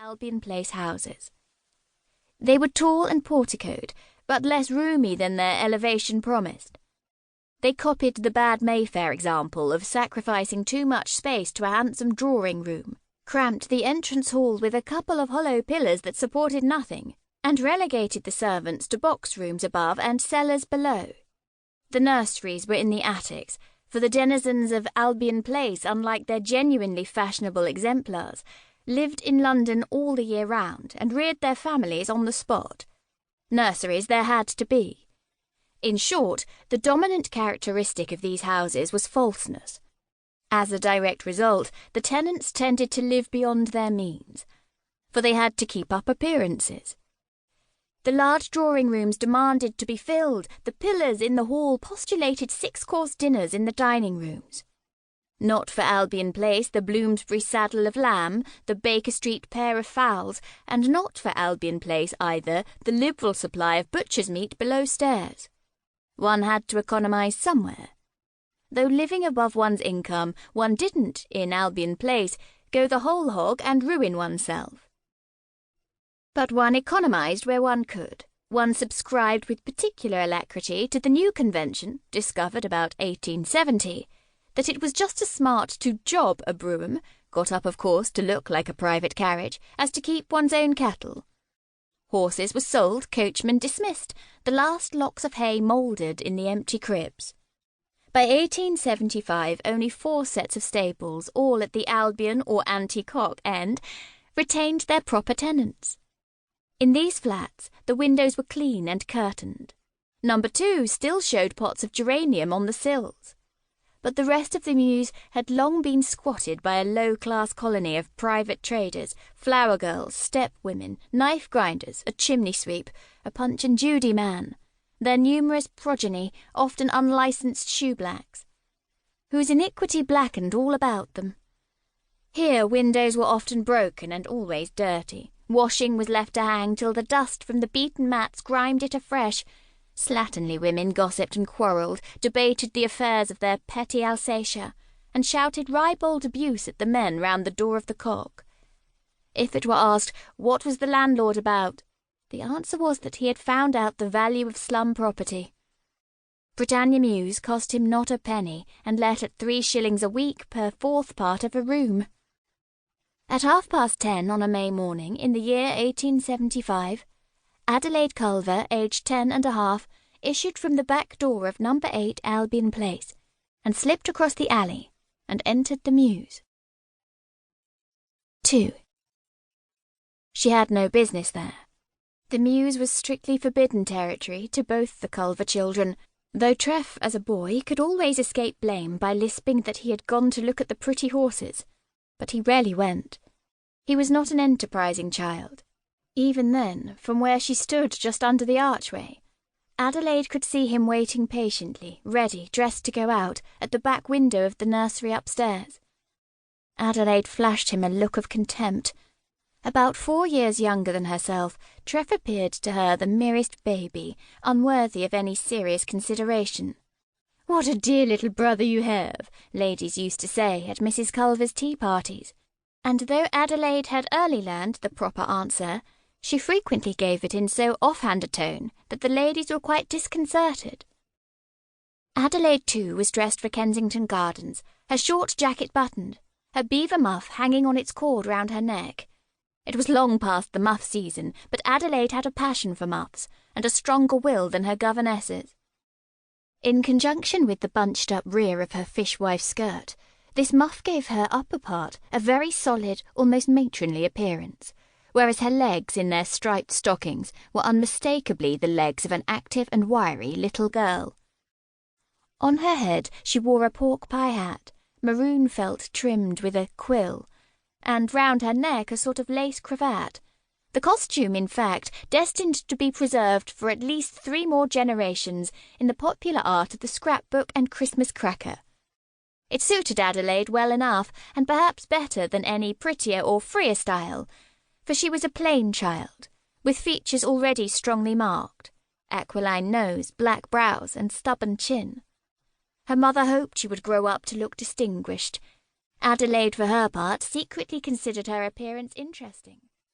Albion Place houses. They were tall and porticoed, but less roomy than their elevation promised. They copied the bad Mayfair example of sacrificing too much space to a handsome drawing-room, cramped the entrance hall with a couple of hollow pillars that supported nothing, and relegated the servants to box-rooms above and cellars below. The nurseries were in the attics, for the denizens of Albion Place, unlike their genuinely fashionable exemplars, lived in London all the year round and reared their families on the spot. Nurseries there had to be. In short, the dominant characteristic of these houses was falseness. As a direct result, the tenants tended to live beyond their means, for they had to keep up appearances. The large drawing-rooms demanded to be filled, the pillars in the hall postulated six-course dinners in the dining-rooms. Not for Albion Place the Bloomsbury saddle of lamb, the Baker Street pair of fowls, and not for Albion Place either the liberal supply of butcher's meat below stairs. One had to economise somewhere. Though living above one's income, one didn't, in Albion Place, go the whole hog and ruin oneself. But one economised where one could. One subscribed with particular alacrity to the new convention, discovered about 1870, that it was just as smart to job a brougham, got up of course to look like a private carriage, as to keep one's own cattle. Horses were sold, coachmen dismissed, the last locks of hay mouldered in the empty cribs. By 1875 only 4 sets of stables, all at the Albion or Anti-Cock end, retained their proper tenants. In these flats, the windows were clean and curtained. Number 2 still showed pots of geranium on the sills. But the rest of the Mews had long been squatted by a low-class colony of private traders, flower girls, step-women, knife-grinders, a chimney-sweep, a Punch and Judy man, their numerous progeny, often unlicensed shoeblacks, whose iniquity blackened all about them. Here windows were often broken and always dirty. Washing was left to hang till the dust from the beaten mats grimed it afresh. Slatternly women gossiped and quarrelled, debated the affairs of their petty Alsatia, and shouted ribald abuse at the men round the door of the Cock. If it were asked what was the landlord about, the answer was that he had found out the value of slum property. Britannia Mews cost him not a penny, and let at 3 shillings a week per 4th part of a room. At 10:30 on a May morning in the year 1875, Adelaide Culver, aged 10½, issued from the back door of No. 8 Albion Place, and slipped across the alley, and entered the Mews. 2. She had no business there. The Mews was strictly forbidden territory to both the Culver children, though Treff, as a boy, could always escape blame by lisping that he had gone to look at the pretty horses. But he rarely went. He was not an enterprising child. Even then, from where she stood just under the archway, Adelaide could see him waiting patiently, ready, dressed to go out, at the back window of the nursery upstairs. Adelaide flashed him a look of contempt. About 4 years younger than herself, Treff appeared to her the merest baby, unworthy of any serious consideration. "What a dear little brother you have," ladies used to say at Mrs. Culver's tea-parties, and though Adelaide had early learned the proper answer, she frequently gave it in so off-hand a tone that the ladies were quite disconcerted. Adelaide, too, was dressed for Kensington Gardens, her short jacket buttoned, her beaver muff hanging on its cord round her neck. It was long past the muff season, but Adelaide had a passion for muffs, and a stronger will than her governesses. In conjunction with the bunched-up rear of her fishwife skirt, this muff gave her upper part a very solid, almost matronly appearance, whereas her legs in their striped stockings were unmistakably the legs of an active and wiry little girl. On her head she wore a pork-pie hat, maroon felt trimmed with a quill, and round her neck a sort of lace cravat. The costume, in fact, destined to be preserved for at least 3 more generations in the popular art of the scrapbook and Christmas cracker. It suited Adelaide well enough, and perhaps better than any prettier or freer style, for she was a plain child, with features already strongly marked, aquiline nose, black brows, and stubborn chin. Her mother hoped she would grow up to look distinguished. Adelaide, for her part, secretly considered her appearance interesting.